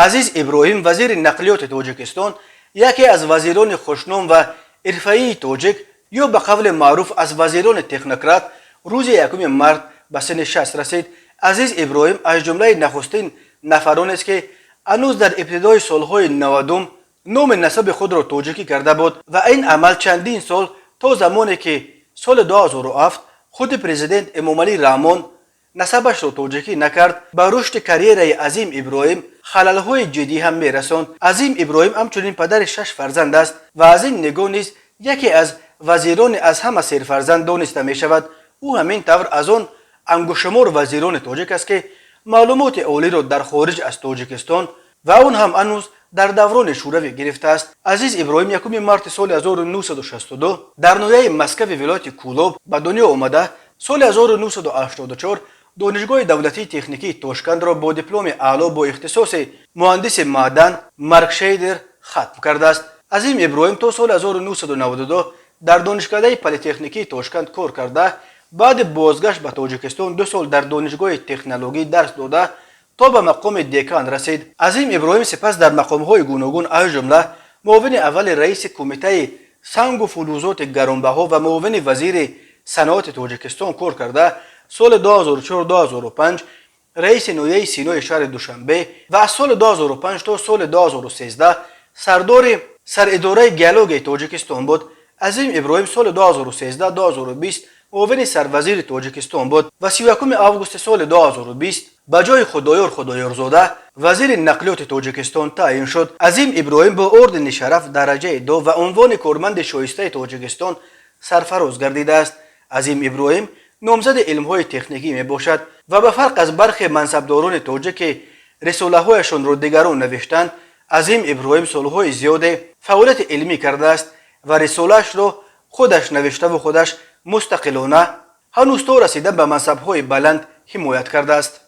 عزیز ابراهیم وزیر نقلیات تاجیکستان یکی از وزیران خوشنام و حرفه‌ای تاجیک یا به قول معروف از وزیران تکنوکرات روز 1 مارس به سن 60 رسید. عزیز ابراهیم از جمله نخستین نفران است که هنوز در ابتدای سالهای 90 نام نسب خود را تاجیکی کرده بود و این عمل چندین سال تا زمانی که سال 2007 خود پرزیدنت امامعلی رحمان نسبش را تاجیکی نکرد به رشد کریر عظیم ابراهیم خلل‌های جدی هم میرساند. عظیم ابراهیم همچنین پدر 6 فرزند است و از این نگاه نیز یکی از وزیران از همه سرفرزند دانسته می شود. او همین طور از آن انگشت‌شمار وزیران تاجیک است که معلومات عالی را در خارج از تاجیکستان و اون هم هنوز در دوران شوروی گرفته است. عزیز ابراهیم 1 مارس سال 1962 در نویه مسکو ولایت کولوب به دنیا آمده. سال 1984 دانشگاه دولتی تکنیکی تاشکند را با دیپلم اعلی با اختصاص مهندس معدن مارکشیدر ختم کرده است. عظیم ابراهیم تا سال 1992 در دانشکده پلی‌تکنیکی تاشکند کار کرده. بعد بازگشت به تاجیکستان 2 سال در دانشگاه تکنولوژی درس داده تا به مقام دکان رسید. عظیم ابراهیم سپس در مقام‌های گوناگون از جمله معاون اول رئیس کمیته سنگ و فلزات گرانبها و معاون وزیر صنعت تاجیکستان کار کرده. سال 2004-2005 رئیس نویه سینای شهر دوشنبه و از سال 2005 تا سال 2013 سراداره گیالوگ تاجیکستان بود. عظیم ابراهیم سال 2013-2020 معاون سروزیر تاجیکستان بود و 31 آگوست سال 2020 به جای خدایارزاده وزیر نقلیات تاجیکستان تعیین شد. عظیم ابراهیم با اردن شرف درجه 2 و عنوان کارمند شایسته تاجیکستان سرفراز گردیده است. عظیم ابراهیم نامزد علم‌های تکنیکی می باشد و به فرق از برخی منصبداران تاجیک که رساله‌هایشان را دیگران نوشتند، عظیم ابراهیم سالهای زیاد فعالیت علمی کرده است و رساله‌اش را خودش نوشته و خودش مستقلانه هنوز تا رسیدن به منصب‌های بلند حمایت کرده است.